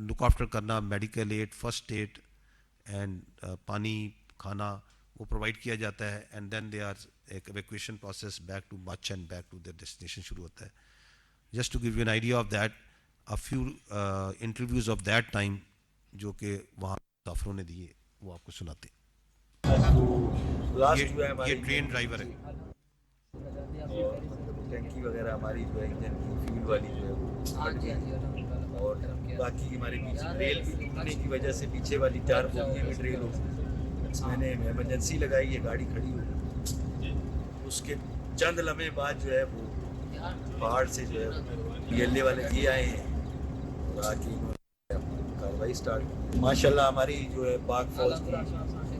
لک after کرنا، medical aid, first aid and پانی، کھانا وہ پرووائڈ کیا جاتا ہے. اینڈ دین دے آر ایک evacuation process back to much and back to their destination شروع ہوتا ہے. Just to give you an idea of that, a few interviews of that time جو کہ وہاں مسافروں نے دیے وہ آپ کو سناتے ہیں. لاسٹ جو ہے یہ ہمارے ٹرین ڈرائیور ہے. اور مطلب ٹینکی وغیرہ ہماری جو ہے انجن کی فیول والی جو ہے وہ پھٹ گئی، اور باقی ہمارے پیچھے ریل بھی ٹوٹنے کی وجہ سے پیچھے والی 4 بوگیاں بھی ٹریل ہو گئی. میں نے ایمرجنسی لگائی ہے، گاڑی کھڑی ہو گئی. اس کے چند لمحے بعد جو ہے وہ پہاڑ سے جو ہے پی ایل اے والے یہ آئے ہیں اور آ کے انہوں نے اپنی کارروائی اسٹارٹ کی. ماشاء اللہ ہماری جو ہے پاک فوج کی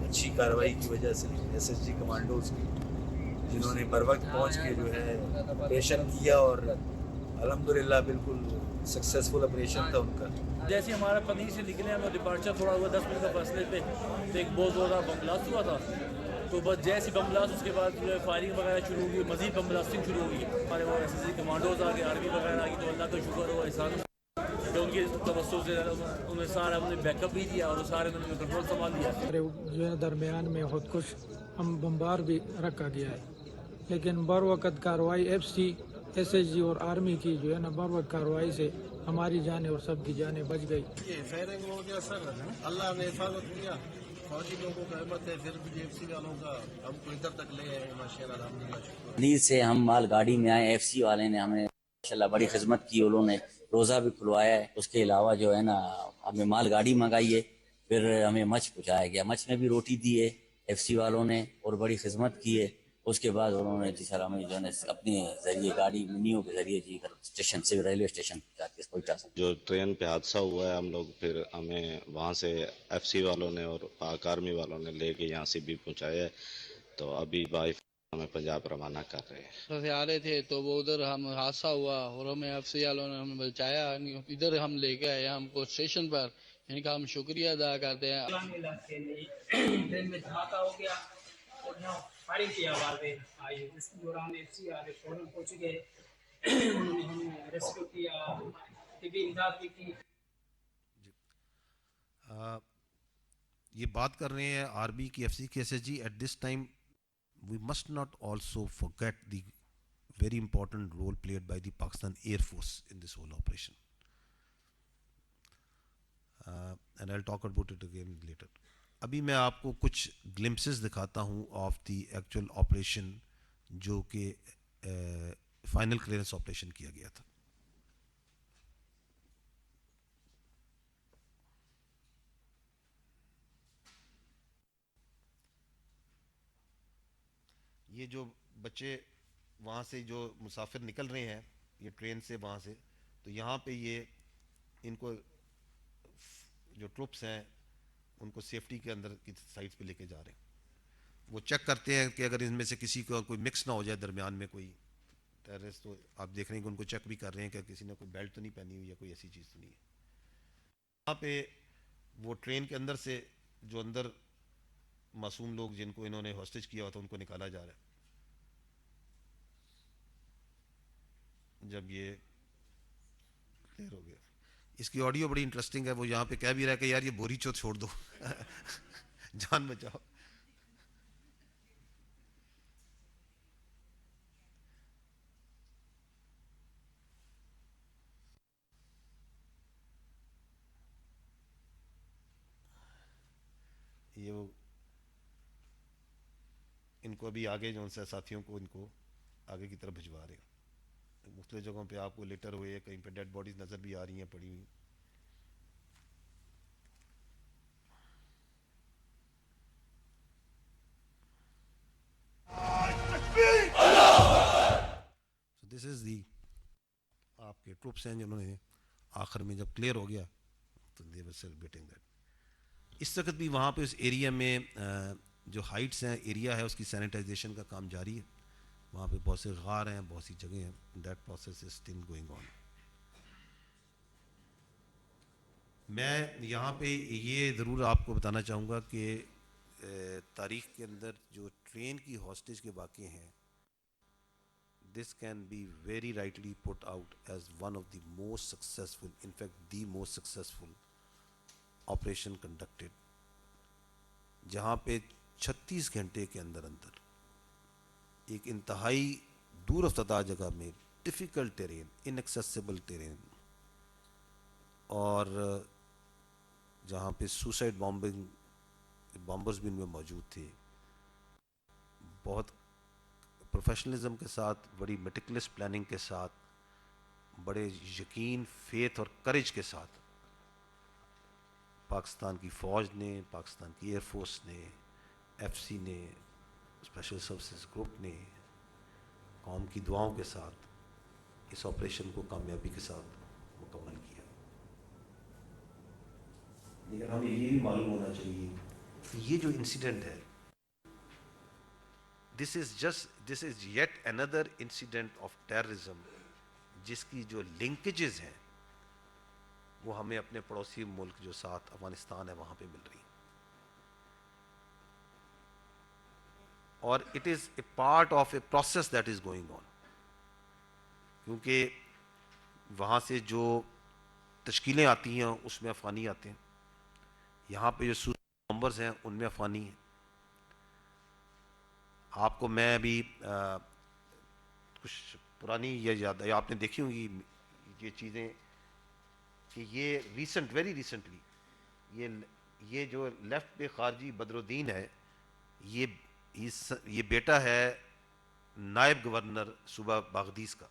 اچھی کارروائی کی وجہ سے ایس ایس جی کمانڈوز کی، جنہوں نے بر وقت پہنچ کے جو ہے آپریشن کیا، اور الحمدللہ بالکل سکسیزفل آپریشن تھا ان کا. جیسے ہمارا پنیر سے نکلے ہم ڈپارچر تھوڑا ہوا 10 منٹ کا فاصلے پہ تو ایک بہت زیادہ بم بلاسٹ ہوا تھا. تو بس جیسے بم بلاسٹ اس کے بعد جو ہے فائرنگ وغیرہ شروع ہوئی، مزید بم بلاسٹنگ شروع ہوئی. ہمارے وہ ایس ایس جی کمانڈوز آ گئے، آرمی وغیرہ آ گئی. تو اللہ کا شکر ہو احسان کہ ان کے توسط سے انہوں نے سارا بیک اپ بھی دیا اور سارے انہوں نے کنٹرول سنبھال لیا. جو ہے درمیان میں خود کش ہم بمبار بھی رکھا گیا ہے، لیکن بر وقت کارروائی F C, S S G اور آرمی کی جو ہے نا بر وقت کارروائی سے ہماری جانیں اور سب کی جانیں بچ گئی. یہ فائرنگ ہو گیا سر، اللہ نے حفاظت کیا. فوجی لوگوں کا احمد ہے، پھر بھی ایف سی والوں کا ہم کو ادھر تک لے آئے ماشاء اللہ الحمدللہ شکر. نیز سے ہم مال گاڑی میں آئے، ایف سی والے نے ہمیں ماشاءاللہ بڑی خدمت کی. انہوں نے روزہ بھی کھلوایا ہے. اس کے علاوہ جو ہے نا ہمیں مال گاڑی منگائی ہے، پھر ہمیں مچ پہنچایا گیا. مچ میں بھی روٹی دی ہے ایف سی والوں نے اور بڑی خدمت کی ہے. اس کے بعد انہوں نے جی سر ہمیں جو ہے اپنے ذریعے گاڑی منیوں کے ذریعے جی اسٹیشن سے ریلوے اسٹیشن پہنچا سکتے. جو ٹرین پہ حادثہ ہوا ہے ہم لوگ پھر ہمیں وہاں سے ایف سی والوں نے اور پاک آرمی والوں نے لے کے یہاں سے بھی پہنچایا ہے. تو ابھی بائی ہمیں پنجاب روانہ کر رہے ہیں. سے آ رہے تھے تو وہ ادھر ہم حادثہ ہوا اور ہمیں ایف سی والوں نے ہمیں بچایا، ادھر ہم لے کے آئے ہم کو اسٹیشن پر. ان کا ہم شکریہ ادا کرتے ہیں. ٹرین میں دھماکہ ہو گیا اور یہاں فائرنگ کی آوازیں آئی، جس کے دوران ایف سی والے فوراً پہنچ گئے. انہوں نے ہمیں ریسکیو کیا، طبی امداد بھی کی. یہ بات کر رہے ہیں آرمی کی، ایف سی کی، S S G. At this time we must not also forget the very important role played by the Pakistan Air Force in this whole operation. And I'll talk about it again later. ابھی میں آپ کو کچھ glimpses دکھاتا ہوں of the actual operation جو کہ final clearance operation کیا گیا تھا. یہ جو بچے وہاں سے جو مسافر نکل رہے ہیں یہ ٹرین سے وہاں سے، تو یہاں پہ یہ ان کو جو ٹروپس ہیں ان کو سیفٹی کے اندر کی سائڈ پہ لے کے جا رہے ہیں. وہ چیک کرتے ہیں کہ اگر ان میں سے کسی کو کوئی مکس نہ ہو جائے درمیان میں کوئی ٹیررسٹ، تو آپ دیکھ رہے ہیں کہ ان کو چیک بھی کر رہے ہیں کہ کسی نے کوئی بیلٹ تو نہیں پہنی ہوئی یا کوئی ایسی چیز تو نہیں ہے. یہاں پہ وہ ٹرین کے اندر سے جو اندر معصوم لوگ جن کو انہوں نے ہاسٹیج کیا ہوا تھا ان کو نکالا جا رہا ہے. جب یہ کلیئر ہو گیا، اس کی آڈیو بڑی انٹرسٹنگ ہے. وہ یہاں پہ کہہ بھی رہا ہے کہ یار یہ بوری چوت چھوڑ دو جان بچاؤ. یہ وہ ان کو ابھی آگے جو ان سے ساتھیوں کو ان کو آگے کی طرف بھجوا رہے ہیں. مختلف جگہوں پہ آپ کو لیٹر ہوئے، کہیں پہ ڈیڈ باڈیز نظر بھی آ رہی ہیں پڑی ہوئی. So this is the آپ کے ٹروپس ہیں جنہوں نے آخر میں جب کلیئر ہو گیا تو they were celebrating that. اس وقت بھی وہاں پہ اس ایریا میں جو ہائٹس ہیں ایریا ہے اس کی سینیٹائزیشن کا کام جاری ہے. وہاں پہ بہت سے غار ہیں، بہت سی جگہیں ہیں. That process is still going on. میں یہاں پہ یہ ضرور آپ کو بتانا چاہوں گا کہ تاریخ کے اندر جو ٹرین کی ہاسٹیج کے واقعے ہیں، this can be very rightly put out as one of the most successful, in fact the most successful operation conducted جہاں پہ 36 گھنٹے کے اندر ایک انتہائی دور افتادہ جگہ میں ڈیفیکلٹ ٹیرین، انیکسیسیبل ٹیرین، اور جہاں پہ سوسائڈ بامبرز بھی ان میں موجود تھے، بہت پروفیشنلزم کے ساتھ، بڑی میٹیکولس پلاننگ کے ساتھ، بڑے یقین، فیتھ اور کریج کے ساتھ پاکستان کی فوج نے، پاکستان کی ایئر فورس نے، ایف سی نے، اسپیشل سروسز گروپ نے قوم کی دعاؤں کے ساتھ اس آپریشن کو کامیابی کے ساتھ مکمل کیا. لیکن ہمیں یہ بھی معلوم ہونا چاہیے کہ یہ جو انسیڈنٹ ہے، this is yet another incident of terrorism, جس کی جو لنکیجز ہیں وہ ہمیں اپنے پڑوسی ملک جو ساتھ افغانستان ہے وہاں پہ مل رہی ہیں، اور it is a part of a process that is going on. کیونکہ وہاں سے جو تشکیلیں آتی ہیں اس میں افغانی آتے ہیں، یہاں پہ جو نمبرز ہیں ان میں افغانی ہیں. آپ کو میں ابھی کچھ پرانی یہ یاد ہے، آپ نے دیکھی ہوں گی یہ چیزیں کہ یہ ویری ریسنٹلی یہ جو لیفٹ پہ خارجی بدر الدین ہے، یہ بیٹا ہے نائب گورنر صوبہ باغدیس کا،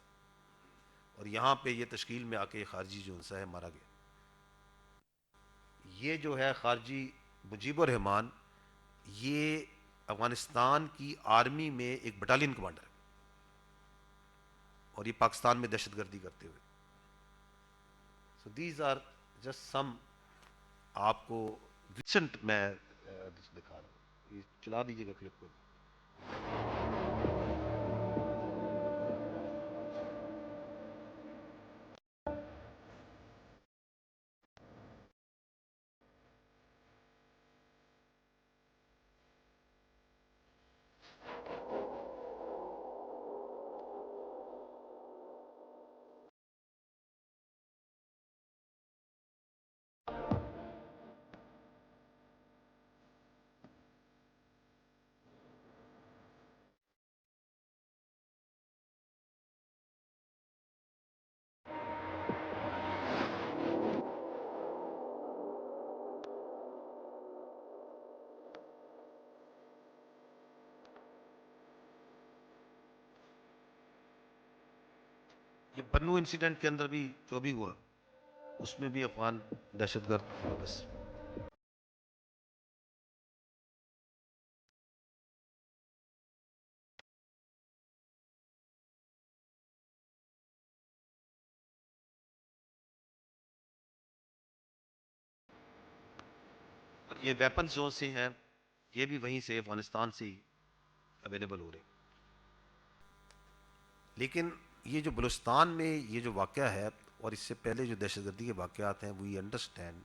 اور یہاں پہ یہ تشکیل میں آ کے خارجی جو انسا ہے مارا گیا. یہ جو ہے خارجی مجیب الرحمان، یہ افغانستان کی آرمی میں ایک بٹالین کمانڈر ہے، اور یہ پاکستان میں دہشت گردی کرتے ہوئے. So these are just some, آپ کو ریسنٹ میں دکھا رہا ہوں، یہ چلا دیجیے گا کلپ کو. یہ بنو انسیڈنٹ کے اندر بھی جو بھی ہوا اس میں بھی افغان دہشت گرد بس. یہ ویپنز جو سے ہیں یہ بھی وہیں سے افغانستان سے ہی اویلیبل ہو رہے. لیکن یہ جو بلوچستان میں یہ جو واقعہ ہے اور اس سے پہلے جو دہشت گردی کے واقعات ہیں، وی انڈرسٹینڈ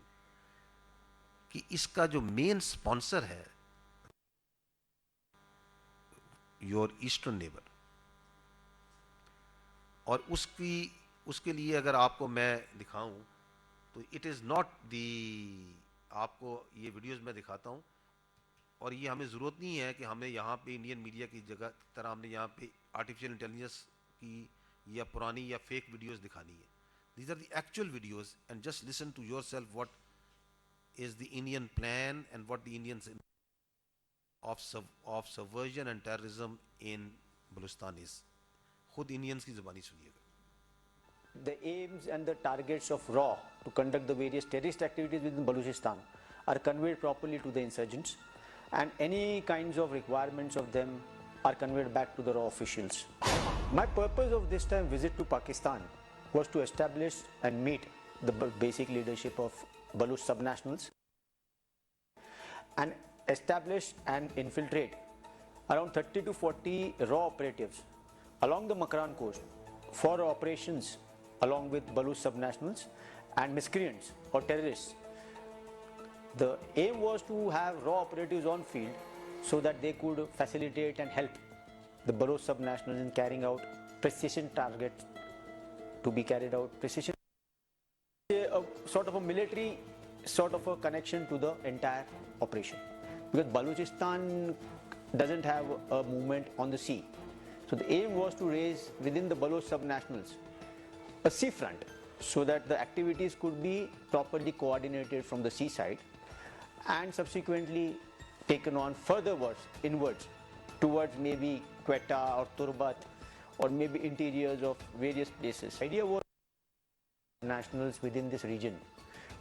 کہ اس کا جو مین سپانسر ہے یور ایسٹرن نیبر، اور اس کے لیے اگر آپ کو میں دکھاؤں تو اٹ از ناٹ دی، آپ کو یہ ویڈیوز میں دکھاتا ہوں، اور یہ ہمیں ضرورت نہیں ہے کہ ہمیں یہاں پہ انڈین میڈیا کی جگہ طرح ہم نے یہاں پہ آرٹیفیشل انٹیلیجنس کی یا پرانی یا فیک ویڈیوز دکھانی ہے. These are the actual videos, and just listen to yourself what is the Indian plan and what the Indians of subversion and terrorism in Balochistan is. خود انڈینس کی زبانی سنیے گا. The aims and the targets of RAW to conduct the various terrorist activities within Balochistan are conveyed properly to the insurgents, and any kinds of requirements of them are conveyed back to the RAW officials. My purpose of this time visit to Pakistan was to establish and meet the basic leadership of Baloch subnationals and establish and infiltrate around 30 to 40 RAW operatives along the Makran coast for operations along with Baloch subnationals and miscreants or terrorists. The aim was to have RAW operatives on field so that they could facilitate and help the Baloch subnationals in carrying out precision targets to be carried out. Precision, a sort of a military sort of a connection to the entire operation, because Balochistan doesn't have a movement on the sea. So the aim was to raise within the Baloch subnationals a sea front, so that the activities could be properly coordinated from the seaside and subsequently taken on furtherwards inwards towards maybe Quetta or Turbat or maybe interiors of various places. The idea was nationals within this region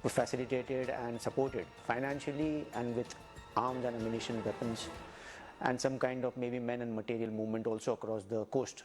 were facilitated and supported financially and with arms and ammunition, weapons, and some kind of maybe men and material movement also across the coast.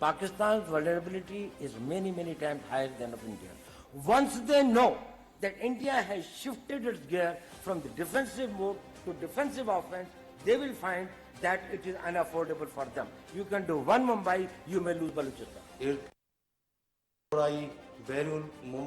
Pakistan's vulnerability is many times higher than of India. Once they know that India has shifted its gear from the defensive mode to defensive offense, they will find that it is unaffordable for them. You can do one Mumbai, you may lose Balochistan.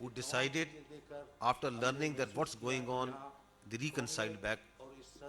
who decided after learning that what's going on, they reconciled back.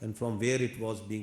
and from where it was being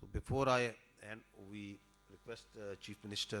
So before I and we request Chief Minister,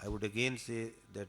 I would again say that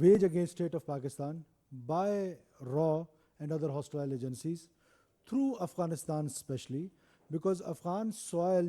wage against state of Pakistan by RAW and other hostile agencies through Afghanistan especially, because Afghan soil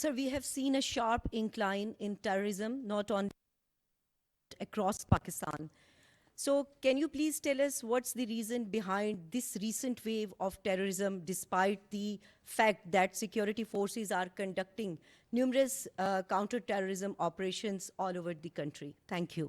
Sir, we have seen a sharp incline in terrorism, not only across Pakistan. So can you please tell us what's the reason behind this recent wave of terrorism, despite the fact that security forces are conducting numerous counter-terrorism operations all over the country? Thank you.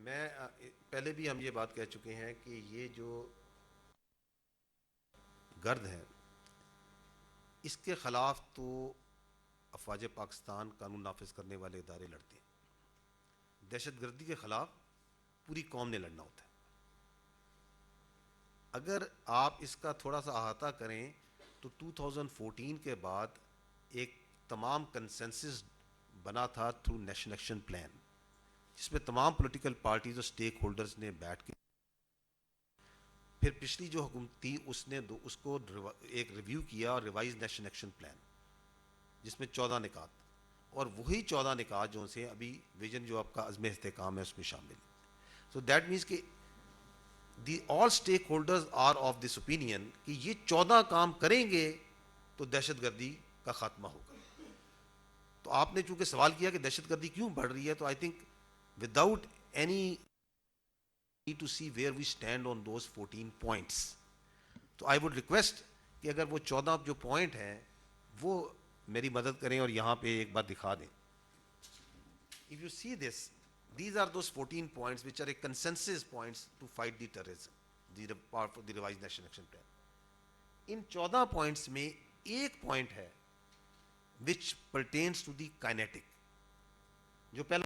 میں پہلے بھی ہم یہ بات کہہ چکے ہیں کہ یہ جو گرد ہے اس کے خلاف تو افواج پاکستان قانون نافذ کرنے والے ادارے لڑتے ہیں. دہشت گردی کے خلاف پوری قوم نے لڑنا ہوتا ہے. اگر آپ اس کا تھوڑا سا احاطہ کریں تو 2014 کے بعد ایک تمام کنسنسس بنا تھا تھرو نیشنل ایکشن پلان, جس میں تمام پولیٹیکل پارٹیز اور سٹیک ہولڈرز نے بیٹھ کے, پھر پچھلی جو حکومت تھی اس نے اس کو ایک ریویو کیا اور ریوائز نیشنل ایکشن پلان, جس میں 14 نکات, اور وہی 14 نکات جو سے ابھی ویژن جو آپ کا عزم استحکام ہے اس میں شامل. سو دیٹ مینس کہ all stakeholders are of this opinion کہ یہ 14 کام کریں گے تو دہشت گردی کا خاتمہ ہوگا. تو آپ نے چونکہ سوال کیا کہ دہشت گردی کیوں بڑھ رہی ہے, تو I think without any need to see where we stand on those 14 points, تو I would request کہ اگر وہ 14 جو پوائنٹ ہیں وہ میری مدد کریں اور یہاں پہ ایک بات دکھا دیں. If you see this, these are those 14 points which are a consensus points to fight the terrorism, the revised national action plan. In 14 points میں ایک point ہے which pertains to the kinetic, جو پہلا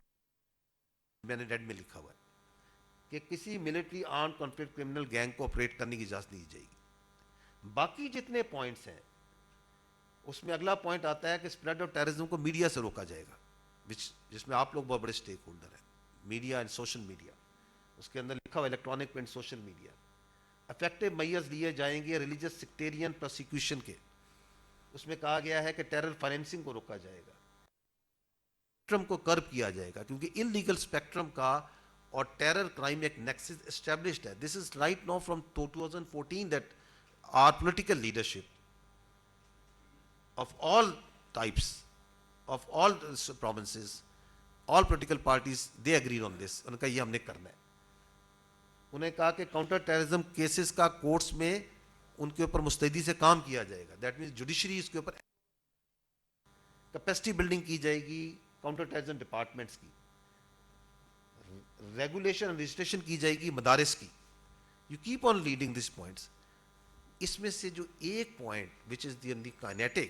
میں نے ریڈ میں لکھا ہوا ہے کہ کسی military arm conflict criminal gang کو آپریٹ کرنے کی اجازت نہیں دی جائے گی. باقی جتنے پوائنٹس ہیں اس میں اگلا پوائنٹ آتا ہے کہ اسپریڈ آف ٹیررزم کو میڈیا سے روکا جائے گا, جس میں آپ لوگ بہت بڑے اسٹیک ہولڈر ہیں, میڈیا اینڈ سوشل میڈیا. اس کے اندر لکھا ہوا electronic print social media. Effective measures لیے جائیں گے ریلیجس سیکٹیرین پروسیکیوشن کے. اس میں کہا گیا ہے کہ ٹیرر فائنینسنگ کو روکا جائے گا, اسپیکٹرم کو کرب کیا جائے گا, کیونکہ ان لیگل اسپیکٹرم کا اور ٹیرر کرائم ایک نیکسس اسٹیبلشڈ ہے. This is right now from 2014 that are political leadership of all types, of all provinces, all political parties, they agreed on this. انہوں نے کہا یہ ہم نے کرنا ہے. انہیں کہا کہ کاؤنٹر ٹیررزم کیسز کا کورٹس میں ان کے اوپر مستعدی سے کام کیا جائے گا. دیٹ مینس جوڈیشری اس کے اوپر کیپیسٹی بلڈنگ کی جائے گی کاؤنٹر ٹیررزم ڈپارٹمنٹس کی, ریگولیشن اور رجسٹریشن کی جائے گی مدارس کی. You keep on leading this points. اس میں سے جو ایک point which is the kinetic,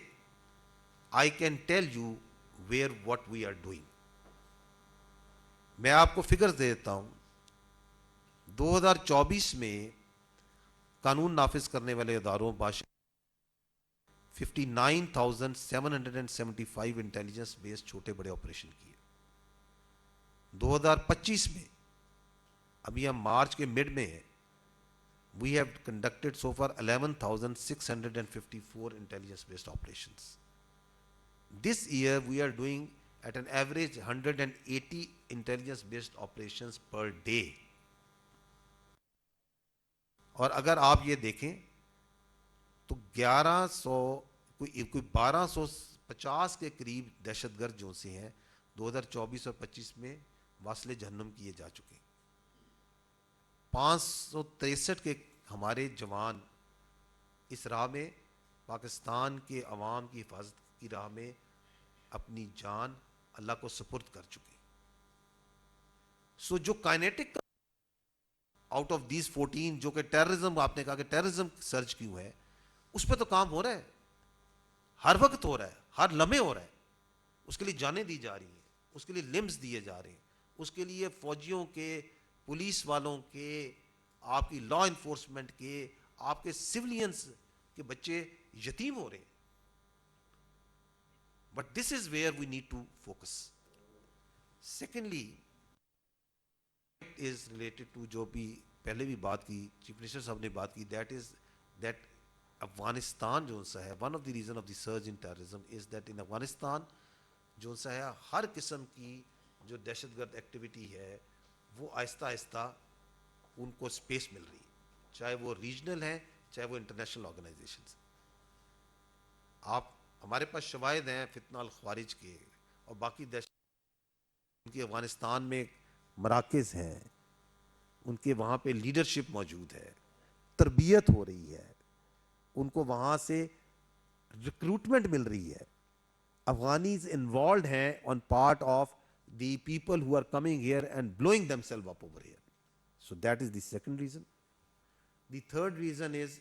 I can tell you where what we are doing. میں آپ کو فگر دے دیتا ہوں. 2024 میں قانون نافذ کرنے والے اداروں 59,775 انٹیلیجنس بیسڈ چھوٹے بڑے آپریشن کیے. 2025 میں ابھی ہم مارچ کے مڈ میں ہیں, we have conducted so far 11,654 intelligence based operations. This year we are doing at an average 180 intelligence based operations per day. اور اگر آپ یہ دیکھیں تو 1250 کے قریب دہشت گرد جو سے ہیں 2024 اور 25 میں واصل جہنم کیے جا چکے. 563 کے ہمارے جوان اس راہ میں پاکستان کے عوام کی حفاظت کی راہ میں اپنی جان اللہ کو سپرد کر چکے. سو جو کائنیٹک آؤٹ آف دیز 14 جو کہ ٹیررزم, آپ نے کہا کہ ٹیررزم سرچ کیوں ہے, اس پہ تو کام ہو رہا ہے, ہر وقت ہو رہا ہے, ہر لمحے ہو رہا ہے. اس کے لیے جانیں دی جا رہی ہیں, اس کے لیے لمز دیے جا رہے ہیں, اس کے لیے فوجیوں کے, پولیس والوں کے, آپ کی لا انفورسمنٹ کے, آپ کے سولینس کے بچے یتیم ہو رہے ہیں. But this is where we need to focus. Secondly, it is related to جو بھی پہلے بھی بات کی, چیف منسٹر صاحب نے بات کی, that افغانستان جو سا ہے, one of the reason of the surge in terrorism is that in Afghanistan جو سا ہے ہر قسم کی جو دہشت گرد ایکٹیویٹی ہے وہ آہستہ آہستہ ان کو اسپیس مل رہی ہے, چاہے وہ ریجنل ہیں چاہے وہ انٹرنیشنل آرگنائزیشنز. آپ ہمارے پاس شواہد ہیں فتنہ الخوارج کے اور باقی دہشت, ان کے افغانستان میں مراکز ہیں, ان کے وہاں پہ لیڈرشپ موجود ہے, تربیت ہو رہی ہے, ان کو وہاں سے ریکروٹمنٹ مل رہی ہے. افغانیز انوالوڈ ہیں on part of the people who are coming here and blowing themselves up over here. So that is the second reason. The third reason is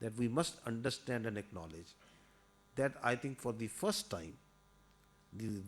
that we must understand and acknowledge that I think for the first time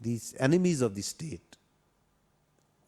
these enemies of the state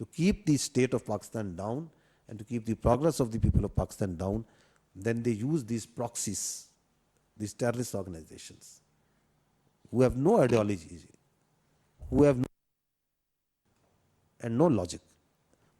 To keep the state of Pakistan down and to keep the progress of the people of Pakistan down, then they use these proxies, these terrorist organizations who have no ideology, who have no and no logic.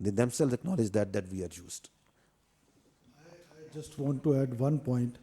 they themselves acknowledge that we are used. I just want to add one point.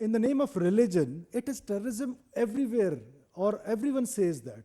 in the name of religion, it is terrorism everywhere or everyone says that.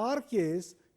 our case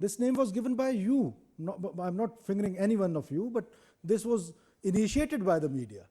This name was given by you. I'm not fingering any one of you, but this was initiated by the media.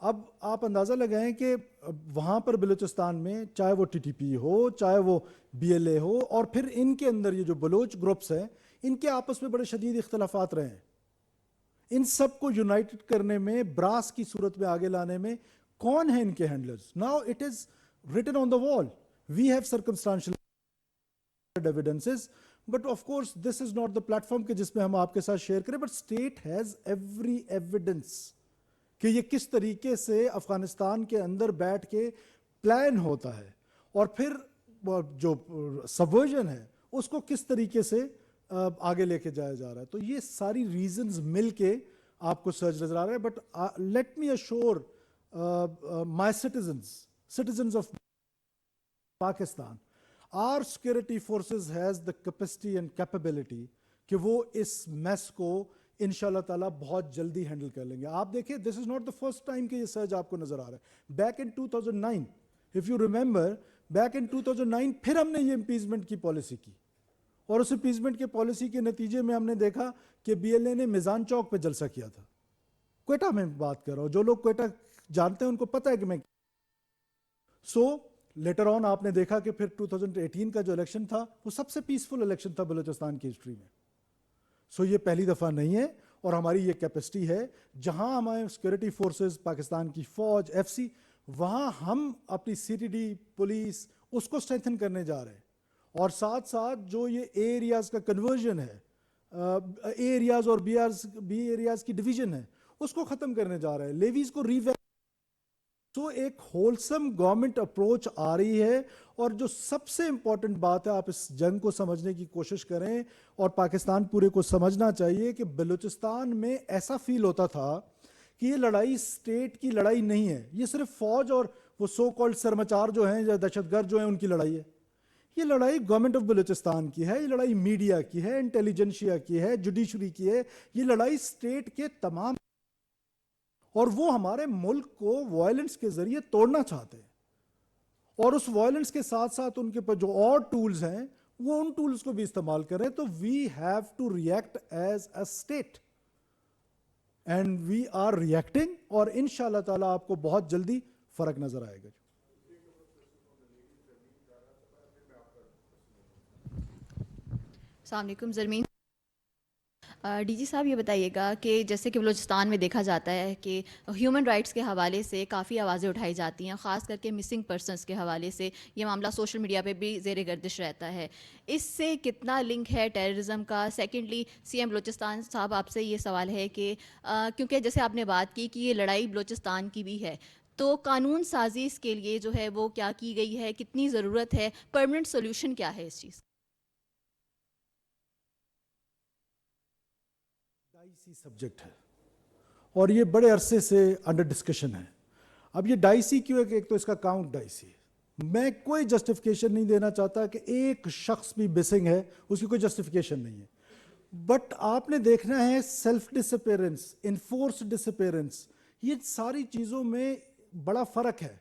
اب آپ اندازہ لگائیں کہ وہاں پر بلوچستان میں چاہے وہ T T P ہو, چاہے وہ بی ایل اے ہو, اور پھر ان کے اندر یہ جو بلوچ گروپس ہیں ان کے آپس میں بڑے شدید اختلافات رہے ہیں. ان سب کو یونائٹڈ کرنے میں, براس کی صورت میں آگے لانے میں کون ہیں ان کے handlers? Now it is written on the wall. We have circumstantial evidences, but of course this is not the platform کہ جس میں ہم آپ کے ساتھ شیئر کریں, but state has every evidence کہ یہ کس طریقے سے افغانستان کے اندر بیٹھ کے پلان ہوتا ہے, اور پھر جو سبورژن ہے اس کو کس طریقے سے آگے لے کے جایا جا رہا ہے. تو یہ ساری ریزنز مل کے آپ کو سرچ نظر آ رہا ہے. But let me assure my citizens of Pakistan, our security forces has the capacity and capability کہ وہ اس میس کو انشاءاللہ تعالیٰ بہت جلدی ہینڈل کر لیں گے. آپ دیکھیں, this is not the first time کہ یہ سرج آپ کو نظر آ رہا ہے. Back in 2009 if you remember, back in 2009 پھر ہم نے یہ امپیچمنٹ کی پالیسی کی, اور اس امپیچمنٹ کے پالیسی کے نتیجے میں ہم نے دیکھا کہ بی ایل اے نے میزان چوک پہ جلسہ کیا تھا. کوئٹہ میں بات کر رہا ہوں, جو لوگ کوئٹہ جانتے ہیں ان کو پتہ ہے کہ میں لیٹر آن آپ نے دیکھا کہ پھر 2018 کا جو الیکشن تھا وہ سب سے پیسفل الیکشن تھا بلوچستان کی ہسٹری میں. یہ پہلی دفعہ نہیں ہے, اور ہماری یہ کیپیسٹی ہے جہاں ہمارے سیکورٹی فورسز, پاکستان کی فوج, ایف سی, وہاں ہم اپنی سی ٹی ڈی پولیس اس کو اسٹرینتھن کرنے جا رہے ہیں, اور ساتھ ساتھ جو یہ اے ایریاز کا کنورژن ہے, اے ایریاز اور بی ایریاز کی ڈویژن ہے, اس کو ختم کرنے جا رہے ہیں, لیویز کو تو ایک ہولسم گورنمنٹ اپروچ آ رہی ہے. اور جو سب سے امپورٹنٹ بات ہے, آپ اس جنگ کو سمجھنے کی کوشش کریں, اور پاکستان پورے کو سمجھنا چاہیے کہ بلوچستان میں ایسا فیل ہوتا تھا کہ یہ لڑائی اسٹیٹ کی لڑائی نہیں ہے, یہ صرف فوج اور وہ سو کالڈ سرمچار جو ہیں یا دہشت گرد جو ہیں ان کی لڑائی ہے. یہ لڑائی گورنمنٹ آف بلوچستان کی ہے, یہ لڑائی میڈیا کی ہے, انٹیلیجنشیا کی ہے, جوڈیشری کی ہے, یہ لڑائی اسٹیٹ کے تمام, اور وہ ہمارے ملک کو وائلنس کے ذریعے توڑنا چاہتے ہیں, اور اس وائلنس کے ساتھ ساتھ ان کے پاس جو اور ٹولز ہیں وہ ان ٹولز کو بھی استعمال کریں. تو we have to react as a state, and we are reacting, اور انشاءاللہ تعالیٰ آپ کو بہت جلدی فرق نظر آئے گا. السلام علیکم. زرمین ڈی جی صاحب یہ بتائیے گا کہ جیسے کہ بلوچستان میں دیکھا جاتا ہے کہ ہیومن رائٹس کے حوالے سے کافی آوازیں اٹھائی جاتی ہیں, خاص کر کے مسنگ پرسنس کے حوالے سے یہ معاملہ سوشل میڈیا پہ بھی زیر گردش رہتا ہے. اس سے کتنا لنک ہے ٹیررزم کا؟ سیکنڈلی سی ایم بلوچستان صاحب آپ سے یہ سوال ہے کہ کیونکہ جیسے آپ نے بات کی کہ یہ لڑائی بلوچستان کی بھی ہے, تو قانون سازی اس کے لیے جو ہے وہ کیا کی گئی ہے, کتنی ضرورت ہے, پرماننٹ سولوشن کیا ہے اس چیز؟ ڈائسی سبجیکٹ ہے, اور یہ بڑے عرصے سے انڈر ڈسکشن ہے. اب یہ ڈائسی کیوں ہے کہ ایک تو اس کا کاؤنٹ ڈائسی ہے. میں کوئی جسٹیفیکیشن نہیں دینا چاہتا کہ ایک شخص بھی مسنگ ہے, اس کی کوئی جسٹیفیکیشن نہیں ہے, بٹ آپ نے دیکھنا ہے سیلف ڈسپیرنس, انفورس ڈسپیرنس, یہ ساری چیزوں میں بڑا فرق ہے.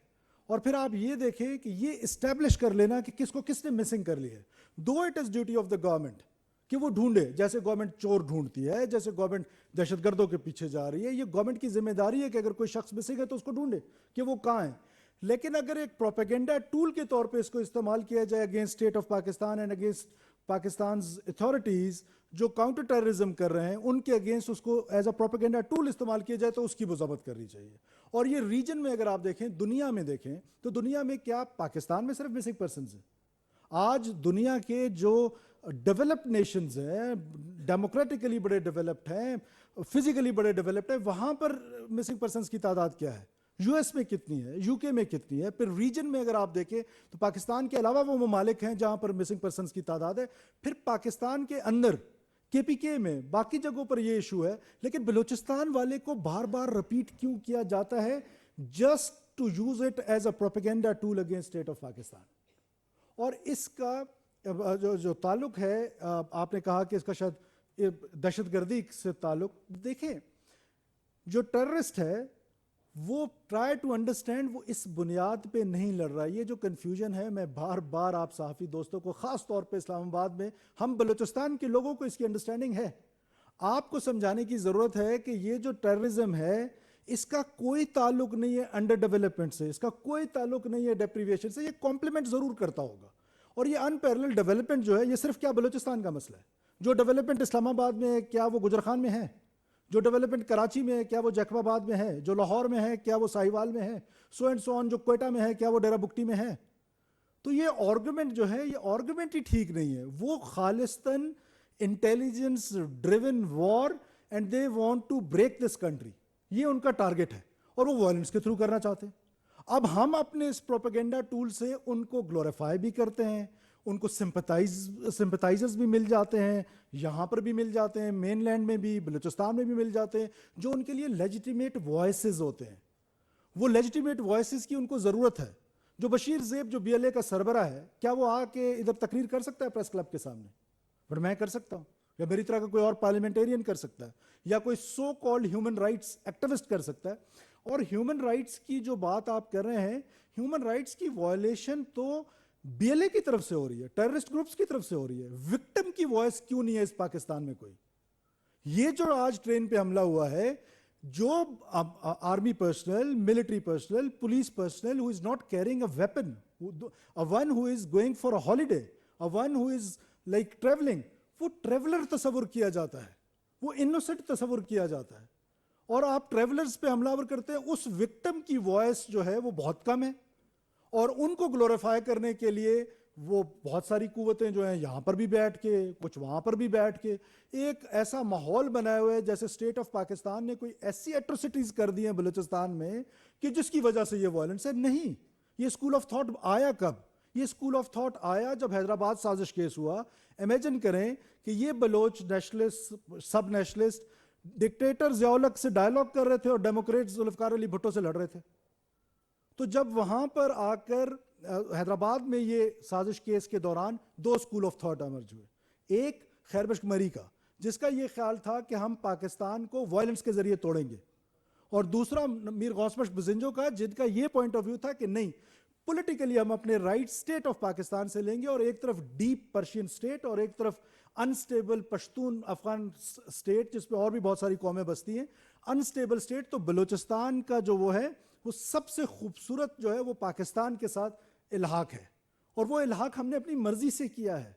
اور پھر آپ یہ دیکھیں کہ یہ اسٹیبلش کر لینا کہ کس کو کس نے مسنگ کر لی ہے, though it is duty of the government کہ وہ ڈھونڈے, جیسے گورنمنٹ چور ڈھونڈتی ہے, جیسے گورنمنٹ دہشت گردوں کے پیچھے جا رہی ہے, یہ گورنمنٹ کی ذمہ داری ہے کہ اگر کوئی شخص مسنگ ہے تو اس کو ڈھونڈے کہ وہ کہاں ہے. لیکن اگر ایک پروپیگنڈا ٹول کے طور پہ اس کو استعمال کیا جائے against state of Pakistan and against Pakistan's authorities جو کاؤنٹر ٹیررزم کر رہے ہیں, ان کے اگینسٹ اس کو ایز اے پروپیگنڈا ٹول استعمال کیا جائے تو اس کی مذمت کرنی چاہیے. اور یہ ریجن میں اگر آپ دیکھیں, دنیا میں دیکھیں تو دنیا میں کیا پاکستان میں صرف مسنگ پرسنز ہیں؟ آج دنیا کے جو ڈیولپڈ نیشنز ہیں, ڈیموکریٹکلی بڑے ڈیولپڈ ہیں, فزیکلی بڑے ڈیولپڈ ہیں, وہاں پر مسنگ پرسنز کی تعداد کیا ہے؟ یو ایس میں کتنی ہے, یو کے میں کتنی ہے؟ پھر ریجن میں اگر آپ دیکھیں تو پاکستان کے علاوہ وہ ممالک ہیں جہاں پر مسنگ پرسنز کی تعداد ہے. پھر پاکستان کے اندر کے پی کے میں باقی جگہوں پر یہ ایشو ہے, لیکن بلوچستان والے کو بار بار رپیٹ کیوں کیا جاتا ہے؟ Just to use it as a propaganda tool against state of Pakistan. اور اس کا جو تعلق ہے, آپ نے کہا کہ اس کا شاید دہشت گردی سے تعلق, دیکھیں جو ٹیررسٹ ہے وہ ٹرائی ٹو انڈرسٹینڈ, وہ اس بنیاد پہ نہیں لڑ رہا. یہ جو کنفیوژن ہے, میں بار بار آپ صحافی دوستوں کو, خاص طور پہ اسلام آباد میں ہم بلوچستان کے لوگوں کو اس کی انڈرسٹینڈنگ ہے, آپ کو سمجھانے کی ضرورت ہے کہ یہ جو ٹیررزم ہے اس کا کوئی تعلق نہیں ہے انڈر ڈیولپمنٹ سے, اس کا کوئی تعلق نہیں ہے ڈیپریویشن سے. یہ کمپلیمنٹ ضرور کرتا ہوگا. اور یہ انپیرلل ڈیولپمنٹ جو ہے یہ صرف کیا بلوچستان کا مسئلہ ہے؟ جو ڈیولپمنٹ اسلام آباد میں ہے کیا وہ گجرخان میں ہے؟ جو ڈیولپمنٹ کراچی میں ہے کیا وہ جیکب آباد میں ہے؟ جو لاہور میں ہے کیا وہ ساہیوال میں ہے؟ سو اینڈ سو آن. جو کوئٹہ میں ہے کیا وہ ڈیرہ بگٹی میں ہے؟ تو یہ آرگومنٹ جو ہے یہ آرگومنٹ ہی ٹھیک نہیں ہے. وہ خالصتاً intelligence driven war and they want to break this country, یہ ان کا ٹارگٹ ہے اور وہ وائلنس کے تھرو کرنا چاہتے ہیں. اب ہم اپنے اس پروپیگنڈا ٹول سے ان کو گلوریفائی بھی کرتے ہیں, ان کو سمپتائزرز بھی مل جاتے ہیں, یہاں پر بھی مل جاتے ہیں, مین لینڈ میں بھی, بلوچستان میں بھی مل جاتے ہیں, جو ان کے لیے لیجیٹیمیٹ وائسز ہوتے ہیں. وہ لیجیٹیمیٹ وائسز کی ان کو ضرورت ہے. جو بشیر زیب جو BLA کا سربراہ ہے, کیا وہ آ کے ادھر تقریر کر سکتا ہے پریس کلب کے سامنے؟ بٹ میں کر سکتا ہوں, یا میری طرح کا کوئی اور پارلیمنٹیرین کر سکتا ہے, یا کوئی so called human rights activist کر سکتا ہے. اور ہیومن رائٹس کی جو بات آپ کر رہے ہیں, ہیومن رائٹس کی وائلیشن تو BLA کی طرف سے ہو رہی ہے, ٹیررسٹ گروپس کی طرف سے ہو رہی ہے. وکٹم کی وائس کیوں نہیں ہے اس پاکستان میں کوئی؟ یہ جو آج ٹرین پہ حملہ ہوا ہے, جو army personal, military personnel, police personal who is not carrying a weapon, one who is going for a holiday, one who is like traveling, وہ ٹریولر تصور کیا جاتا ہے, وہ انوسنٹ تصور کیا جاتا ہے. اور آپ ٹریولرز پہ حملہ ور کرتے ہیں. اس وکٹم کی وائس جو ہے وہ بہت کم ہے, اور ان کو گلوریفائی کرنے کے لیے وہ بہت ساری قوتیں جو ہیں یہاں پر بھی بیٹھ کے, کچھ وہاں پر بھی بیٹھ کے ایک ایسا ماحول بنائے ہوئے جیسے اسٹیٹ آف پاکستان نے کوئی ایسی ایٹروسٹیز کر دی ہیں بلوچستان میں کہ جس کی وجہ سے یہ وائلنس ہے. نہیں, یہ اسکول آف تھاٹ آیا کب؟ یہ اسکول آف تھاٹ آیا جب حیدرآباد سازش کیس ہوا. امیجن کریں کہ یہ بلوچ نیشنلسٹ, سب نیشنلسٹ ڈکٹیٹر ضیاء الحق سے ڈائلاگ کر رہے تھے اور ڈیموکریٹ ذوالفقار علی بھٹو سے لڑ رہے تھے. تو جب وہاں پر آ کر حیدرآباد میں یہ سازش کیس کے دوران دو اسکول آف تھاٹ ایمرج ہوئے. ایک خیر بخش مری کا, جس کا یہ خیال تھا کہ ہم پاکستان کو وائلنس کے ذریعے توڑیں گے, اور دوسرا میر غوث بخش بزنجو کا, جن کا یہ پوائنٹ آف ویو تھا کہ نہیں, پولیٹیکلی ہم اپنے رائٹ اسٹیٹ آف پاکستان سے لیں گے, اور ایک طرف ڈیپ پرشین اسٹیٹ اور ایک طرف انسٹیبل پشتون افغان اسٹیٹ جس پہ اور بھی بہت ساری قومیں بستی ہیں. انسٹیبل اسٹیٹ تو بلوچستان کا جو وہ ہے وہ سب سے خوبصورت جو ہے وہ پاکستان کے ساتھ الحاق ہے, اور وہ الحاق ہم نے اپنی مرضی سے کیا ہے,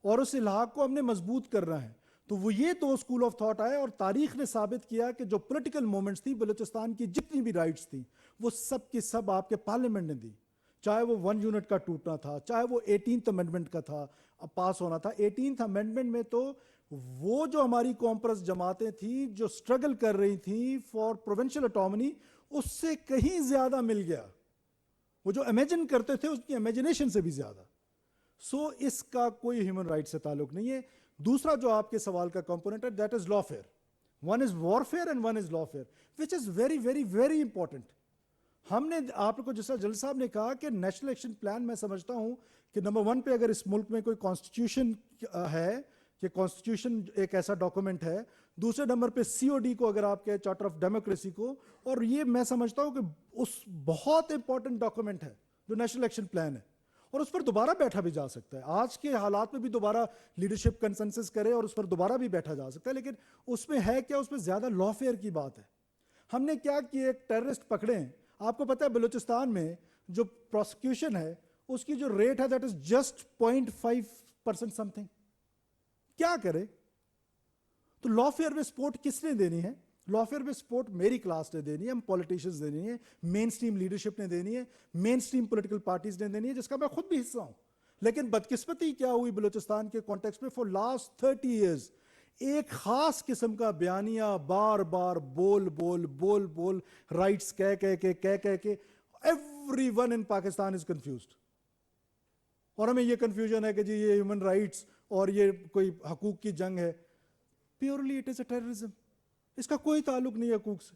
اور اس الحاق کو ہم نے مضبوط کرنا ہے. تو وہ یہ دو اسکول آف تھاٹ آئے, اور تاریخ نے ثابت کیا کہ جو پولیٹیکل مومنٹس تھی بلوچستان کی, جتنی بھی رائٹس تھیں, وہ سب کی سب آپ کے پارلیمنٹ نے دی. چاہے وہ 1 یونٹ کا ٹوٹنا تھا, چاہے وہ 18th امینڈمنٹ کا تھا پاس ہونا تھا. 18th امینڈمنٹ میں تو وہ جو ہماری کامپرس جماعتیں تھیں جو سٹرگل کر رہی تھیں فار پروونشل اٹامنی, اس سے کہیں زیادہ مل گیا. وہ جو امیجن کرتے تھے اس کی امیجنیشن سے بھی زیادہ. سو اس کا کوئی ہیومن رائٹ سے تعلق نہیں ہے. دوسرا جو آپ کے سوال کا کمپوننٹ ہے, that is lawfare. One is warfare and one is lawfare, which is very very very important. ہم نے آپ کو جیسا جل صاحب نے کہا کہ نیشنل ایکشن پلان, میں سمجھتا ہوں کہ نمبر 1 پہ اگر اس ملک میں کوئی کانسٹیٹیوشن ہے, کہ کانسٹیٹیوشن ایک ایسا ڈاکومنٹ ہے. دوسرے نمبر پہ COD کو اگر آپ کہیں, چارٹر آف ڈیموکریسی کو, اور یہ میں سمجھتا ہوں کہ اس بہت امپورٹنٹ ڈاکومنٹ ہے جو نیشنل ایکشن پلان ہے, اور اس پر دوبارہ بیٹھا بھی جا سکتا ہے. آج کے حالات میں بھی دوبارہ لیڈرشپ کنسنسس کرے اور اس پر دوبارہ بھی بیٹھا جا سکتا ہے. لیکن اس میں ہے کیا, اس میں زیادہ لا فیئر کی بات ہے. ہم نے کیا کہ ایک ٹیررسٹ پکڑے ہیں. آپ کو پتہ ہے بلوچستان میں جو پروسیکیوشن ہے اس کی جو ریٹ ہے that is just 0.5% some thing. کیا کرے؟ تو لا فیئر میں سپورٹ کس نے دینی ہے؟ لا فیئر میں سپورٹ میری کلاس نے دینی ہے, ہم پولیٹیشنز دینی ہے, مین سٹریم لیڈرشپ نے دینی ہے, مین سٹریم پولیٹیکل پارٹیز نے دینی ہے, جس کا میں خود بھی حصہ ہوں. لیکن بدقسمتی کیا ہوئی بلوچستان کے کانٹیکسٹ میں, فار لاسٹ 30 ایئرز ایک خاص قسم کا بیانیہ بار بار بول بول بول بول رائٹس کہہ کے every one in Pakistan is confused. اور ہمیں یہ کنفیوژن ہے کہ جی یہ ہیومن رائٹس اور یہ کوئی حقوق کی جنگ ہے. Purely it is a terrorism, اس کا کوئی تعلق نہیں ہے حقوق سے.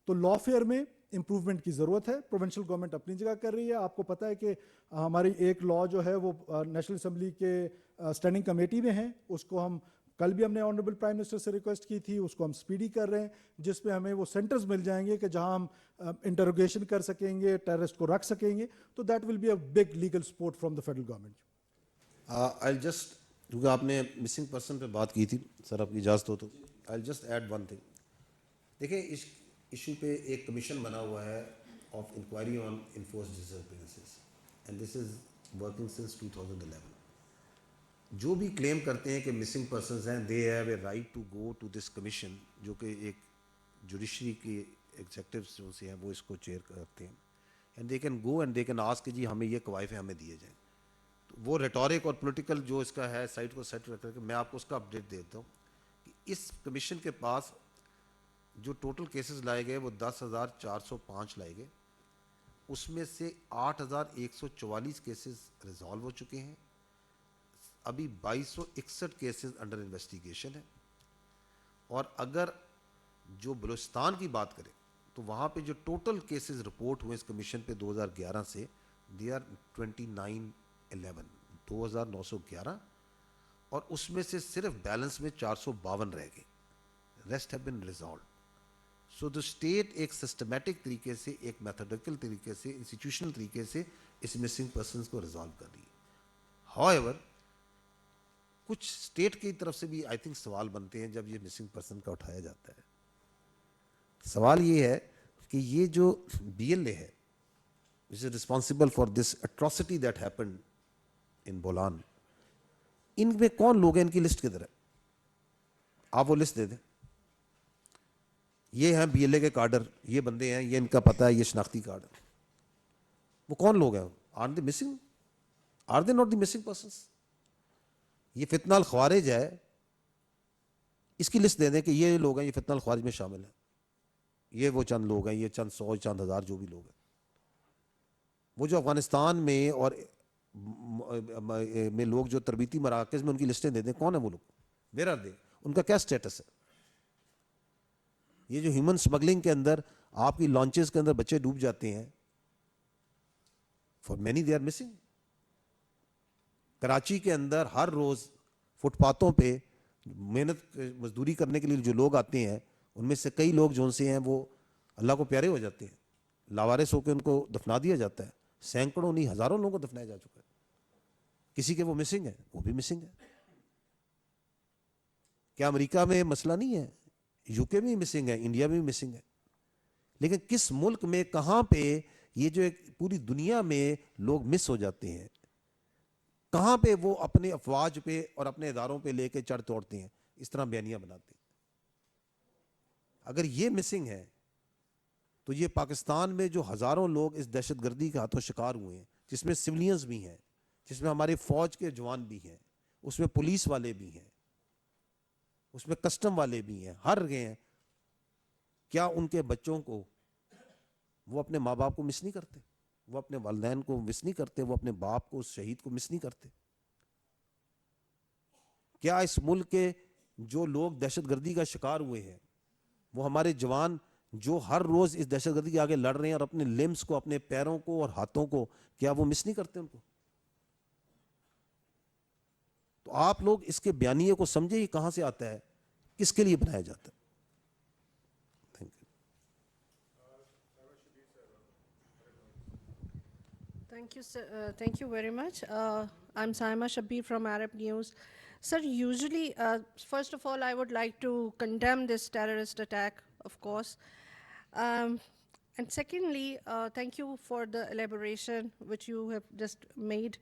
تو لا فیئر میں امپروومنٹ کی ضرورت ہے. پروونشل گورنمنٹ اپنی جگہ کر رہی ہے. آپ کو پتہ ہے کہ ہماری ایک لا جو ہے وہ نیشنل اسمبلی کے اسٹینڈنگ کمیٹی میں ہے, اس کو ہم کل بھی ہم نے آنریبل پرائم منسٹر سے ریکویسٹ کی تھی, اس کو ہم سپیڈی کر رہے ہیں, جس پہ ہمیں وہ سینٹرز مل جائیں گے کہ جہاں ہم انٹروگیشن کر سکیں گے, ٹیررسٹ کو رکھ سکیں گے. تو that will be a big legal support from the federal government. I'll just, کیونکہ آپ نے مسنگ پرسن پہ بات کی تھی سر, آپ کی اجازت ہو تو I'll just add one thing. دیکھیں اس ایشو پہ ایک کمیشن بنا ہوا ہے of inquiry on enforced disappearances and this is working since 2011. جو بھی کلیم کرتے ہیں کہ مسنگ پرسنز ہیں they have a right to go to this commission, جو کہ ایک جوڈیشری کی ایگزیکٹوز جو سے ہیں وہ اس کو چیئر کرتے ہیں, and they can go and they can ask کہ جی ہمیں یہ کوائف ہے ہمیں دیے جائیں. تو وہ ریٹورک اور پولیٹیکل جو اس کا ہے سائٹ کو سیٹ کر کے میں آپ کو اس کا اپڈیٹ دیتا ہوں کہ اس کمیشن کے پاس جو ٹوٹل کیسز لائے گئے وہ 10,405 لائے گئے. اس میں سے 8,144 کیسز ریزالو ہو چکے ہیں. ابھی 2,261 کیسز انڈر انویسٹیگیشن ہیں. اور اگر جو بلوچستان کی بات کریں تو وہاں پہ جو ٹوٹل کیسز رپورٹ ہوئے اس کمیشن پہ 2011 سے دے آر 2,911 اور اس میں سے صرف بیلنس میں 452 رہ گئے. Rest have been resolved. So the state ایک سسٹمیٹک طریقے سے, ایک میتھڈیکل طریقے سے, انسٹیٹیوشنل طریقے سے اس مسنگ پرسنس کو ریزالو کر رہی ہے. ہاؤ ایور کچھ اسٹیٹ کی طرف سے بھی آئی تھنک سوال بنتے ہیں جب یہ مسنگ پرسن کا اٹھایا جاتا ہے. سوال یہ ہے کہ یہ جو بی ایل اے ہے which is responsible for this atrocity that happened in Bolan, ان میں کون لوگ ہیں, ان کی لسٹ کدھر ہے؟ آپ وہ لسٹ دے دیں. یہ ہیں بی ایل اے کے کارڈر, یہ بندے ہیں, یہ ان کا پتہ ہے, یہ شناختی کارڈ ہے. وہ کون لوگ ہیں؟ Are they missing? Are they not the missing persons? یہ فتنہ الخوارج ہے, اس کی لسٹ دے دیں کہ یہ لوگ ہیں, یہ فتنہ الخوارج میں شامل ہیں, یہ وہ چند لوگ ہیں, یہ چند 100 چند ہزار جو بھی لوگ ہیں. وہ جو افغانستان میں اور میں لوگ جو تربیتی مراکز میں ان کی لسٹیں دے دیں, کون ہیں وہ لوگ, ویئر آر دے, ان کا کیا سٹیٹس ہے؟ یہ جو ہیومن سمگلنگ کے اندر آپ کی لانچز کے اندر بچے ڈوب جاتے ہیں, for many they are missing. Karachi کے اندر ہر روز فٹ پاتھوں پہ محنت مزدوری کرنے کے لیے جو لوگ آتے ہیں ان میں سے کئی لوگ جو سے ہیں وہ اللہ کو پیارے ہو جاتے ہیں, لاوارث ہو کے ان کو دفنا دیا جاتا ہے. سینکڑوں نہیں ہزاروں لوگوں کو دفنایا جا چکا ہے. کسی کے وہ مسنگ ہے, وہ بھی مسنگ ہے. کیا امریکہ میں مسئلہ نہیں ہے؟ یو کے میں بھی مسنگ ہے, انڈیا میں بھی مسنگ ہے. لیکن کس ملک میں کہاں پہ یہ جو ایک پوری دنیا میں لوگ مس ہو جاتے ہیں, کہاں پہ وہ اپنے افواج پہ اور اپنے اداروں پہ لے کے چڑھ توڑتے ہیں, اس طرح بیانیاں بناتے ہیں. اگر یہ مسنگ ہے تو یہ پاکستان میں جو ہزاروں لوگ اس دہشت گردی کے ہاتھوں شکار ہوئے ہیں, جس میں سولینز بھی ہیں, جس میں ہماری فوج کے جوان بھی ہیں, اس میں پولیس والے بھی ہیں, اس میں کسٹم والے بھی ہیں, ہر گئے ہیں, کیا ان کے بچوں کو وہ اپنے ماں باپ کو مس نہیں کرتے؟ وہ اپنے والدین کو مس نہیں کرتے؟ وہ اپنے باپ کو, اس شہید کو مس نہیں کرتے؟ کیا اس ملک کے جو لوگ دہشت گردی کا شکار ہوئے ہیں, وہ ہمارے جوان جو ہر روز اس دہشت گردی کے آگے لڑ رہے ہیں اور اپنے لمس کو, اپنے پیروں کو اور ہاتھوں کو, کیا وہ مس نہیں کرتے ان کو؟ تو آپ لوگ اس کے بیانیے کو سمجھے, یہ کہاں سے آتا ہے, کس کے لیے بنایا جاتا ہے. Thank you, sir. Thank you very much. I'm Saima Shabir from Arab News. Sir, usually, first of all, I would like to condemn this terrorist attack, of course. And secondly, thank you for the elaboration which you have just made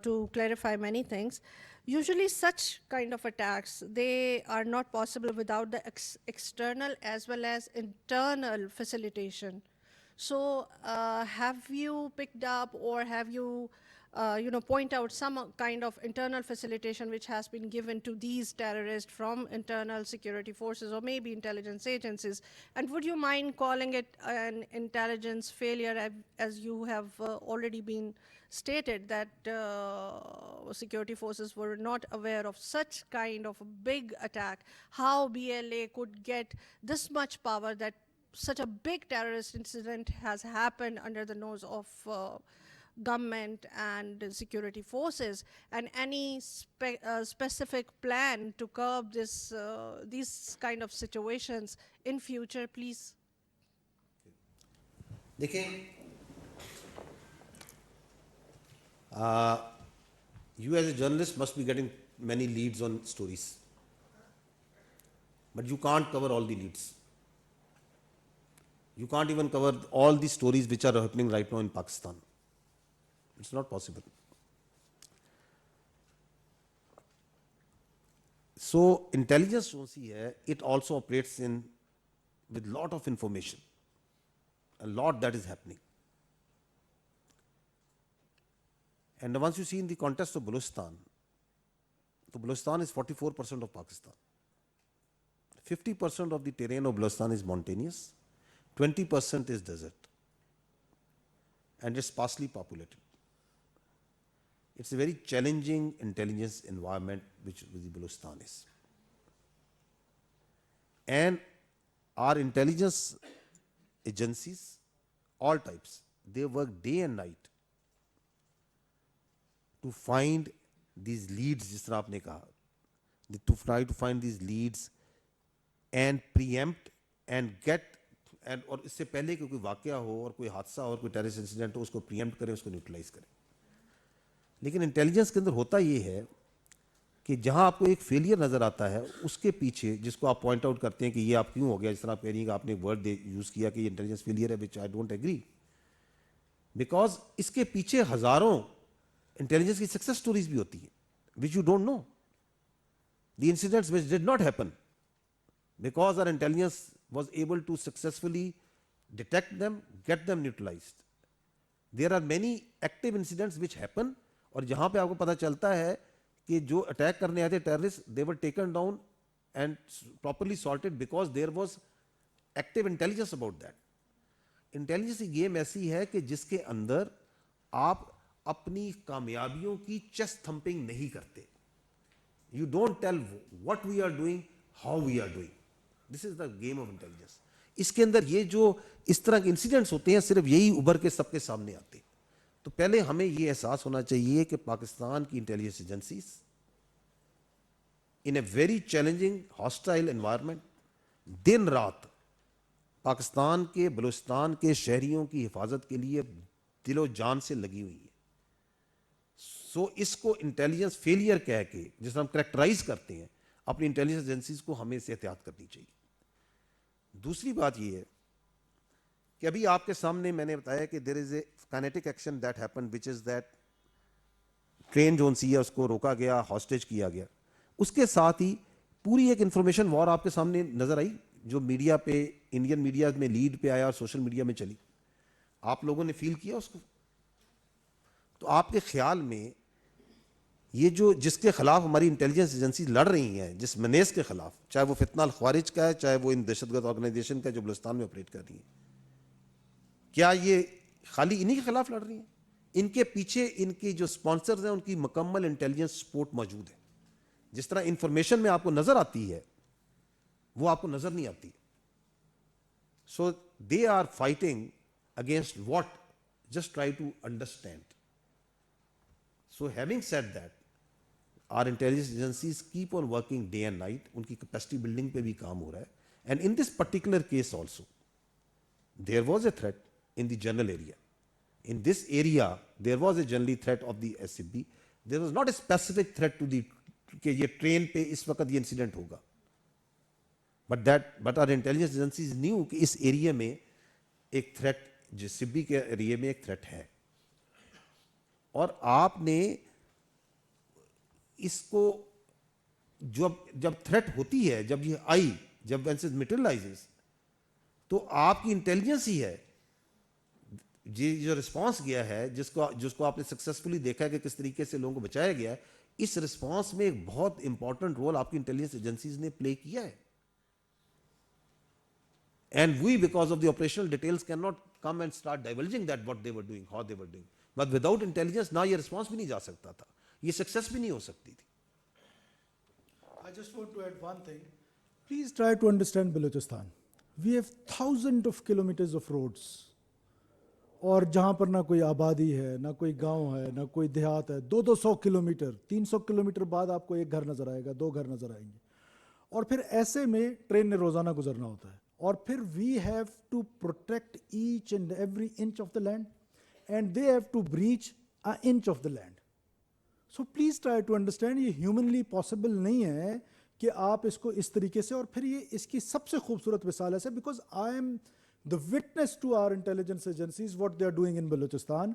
to clarify many things. Usually such kind of attacks, they are not possible without the external as well as internal facilitation. So have you picked up or have you point out some kind of internal facilitation which has been given to these terrorists from internal security forces or maybe intelligence agencies? And would you mind calling it an intelligence failure, as you have already been stated that security forces were not aware of such kind of a big attack? How BLA could get this much power that such a big terrorist incident has happened under the nose of government and security forces, and any specific plan to curb these kind of situations in future, please? دیکھیں, you as a journalist must be getting many leads on stories, but you can't cover all the leads. You can't even cover all the stories which are happening right now in Pakistan. It's not possible. So intelligence agency hai, it also operates in with lot of information, a lot that is happening. And once you see in the context of Balochistan, so Balochistan is 44% of Pakistan. 50% of the terrain of Balochistan is mountainous, 20% is desert, and it's sparsely populated. It's a very challenging intelligence environment which the Balochistan is. And our intelligence agencies, all types, they work day and night to find these leads, jis tarah aapne kaha, to try to find these leads and preempt and get, and اور اس سے پہلے کہ کوئی واقعہ ہو اور کوئی حادثہ اور کوئی ٹیررسٹ انسیڈنٹ ہو اس کو پریمپٹ کرے, اس کو نیوٹرلائز کرے. لیکن انٹیلیجنس کے اندر ہوتا یہ ہے کہ جہاں آپ کو ایک فیلئر نظر آتا ہے اس کے پیچھے جس کو آپ پوائنٹ آؤٹ کرتے ہیں کہ یہ آپ کیوں ہو گیا, جس طرح آپ کہہ رہی ہیں کہ آپ نے ایک ورڈ یوز کیا کہ یہ انٹیلیجنس فیلئر ہے, وچ آئی ڈونٹ ایگری, بیکاز اس کے پیچھے ہزاروں انٹیلیجنس کی سکسیس اسٹوریز بھی ہوتی ہیں which you don't know, the incidents which did not happen because our intelligence was able to successfully detect them, get them neutralized. There are many active incidents which happen, اور جہاں پہ آپ کو پتہ چلتا ہے کہ جو اٹیک کرنے آئے تھے terrorist, they were taken down and properly sorted because there was active intelligence about that. Intelligence کی گیم ایسی ہے کہ جس کے اندر آپ اپنی کامیابیوں کی چیسٹ تھمپنگ نہیں کرتے. You don't tell what we are doing, how we are doing. This is the game of intelligence. اس کے اندر یہ جو اس طرح کے انسیڈنٹس ہوتے ہیں صرف یہی ابھر کے سب کے سامنے آتے ہیں. تو پہلے ہمیں یہ احساس ہونا چاہیے کہ پاکستان کی intelligence agencies in a very challenging hostile environment دن رات پاکستان کے بلوچستان کے شہریوں کی حفاظت کے لیے دل و جان سے لگی ہوئی ہے. سو اس کو انٹیلیجنس فیلئر کہہ کے جس طرح ہم کریکٹرائز کرتے ہیں اپنی انٹیلیجنس ایجنسیز کو ہمیں سے احتیاط کرنی چاہیے. دوسری بات یہ ہے کہ ابھی آپ کے سامنے میں نے بتایا کہ there is a kinetic action that happen which is that train جو سی ہے اس کو روکا گیا, ہاسٹیج کیا گیا. اس کے ساتھ ہی پوری ایک انفارمیشن وار آپ کے سامنے نظر آئی جو میڈیا پہ, انڈین میڈیا میں لیڈ پہ آیا اور سوشل میڈیا میں چلی. آپ لوگوں نے فیل کیا اس کو. تو آپ کے خیال میں یہ جو جس کے خلاف ہماری انٹیلیجنس ایجنسی لڑ رہی ہیں, جس منیس کے خلاف, چاہے وہ فتنہ الخوارج کا ہے, چاہے وہ ان دہشت گرد آرگنائزیشن کا جو بلوچستان میں آپریٹ کر رہی ہیں, کیا یہ خالی انہی کے خلاف لڑ رہی ہیں؟ ان کے پیچھے ان کی جو سپانسرز ہیں ان کی مکمل انٹیلیجنس سپورٹ موجود ہے. جس طرح انفارمیشن میں آپ کو نظر آتی ہے وہ آپ کو نظر نہیں آتی. So they are fighting against what, just try to understand. So having said that our intelligence agencies keep on working day and night, ان کی capacity building پہ بھی کام ہو رہا ہے. And in this particular case also, there was a threat in the general area. In this area, there was a general threat of the SCB. There was not a specific threat to the کہ یہ train پہ اس وقت یہ incident ہوگا. But our intelligence agencies knew کہ اس area میں ایک threat, جس سبی کے ایریا میں ایک تھریٹ ہے. اور آپ نے اس کو جب تھریٹ ہوتی ہے, جب یہ آئی, جب وینس اٹ میٹیریلائزز, تو آپ کی انٹیلیجنس ہی ہے جو رسپانس گیا ہے, جس کو آپ نے سکسیسفلی دیکھا ہے کہ کس طریقے سے لوگوں کو بچایا گیا ہے. اس رسپانس میں ایک بہت امپورٹنٹ رول آپ کی انٹیلیجنس ایجنسیز نے پلے کیا ہے. And we because of the operational details can not come and start divulging that what they were doing, how they were doing. But without intelligence نہ یہ رسپانس بھی نہیں جا سکتا تھا, یہ سکسیس بھی نہیں ہو سکتی تھی. I just want to add one thing. Please try to understand Balochistan. We have thousands of kilometers of roads. اور جہاں پر نہ کوئی آبادی ہے, نہ کوئی گاؤں ہے, نہ کوئی دیہات ہے, 200 کلومیٹر, 300 کلومیٹر بعد آپ کو ایک گھر نظر آئے گا, 2 گھر نظر آئیں گے. اور پھر ایسے میں ٹرین نے روزانہ گزرنا ہوتا ہے. اور پھر we have to protect each and every inch of the land and they have to breach an inch of the land. So please try to understand, یہ ہیومنلی پاسبل نہیں ہے کہ آپ اس کو اس طریقے سے. اور پھر یہ اس کی سب سے خوبصورت مثال ہے, because I am the witness to our intelligence agencies, what they are doing in Balochistan,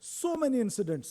so many incidents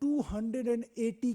280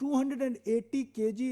280 kg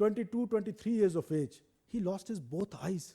22-23 years of age, he lost his both eyes.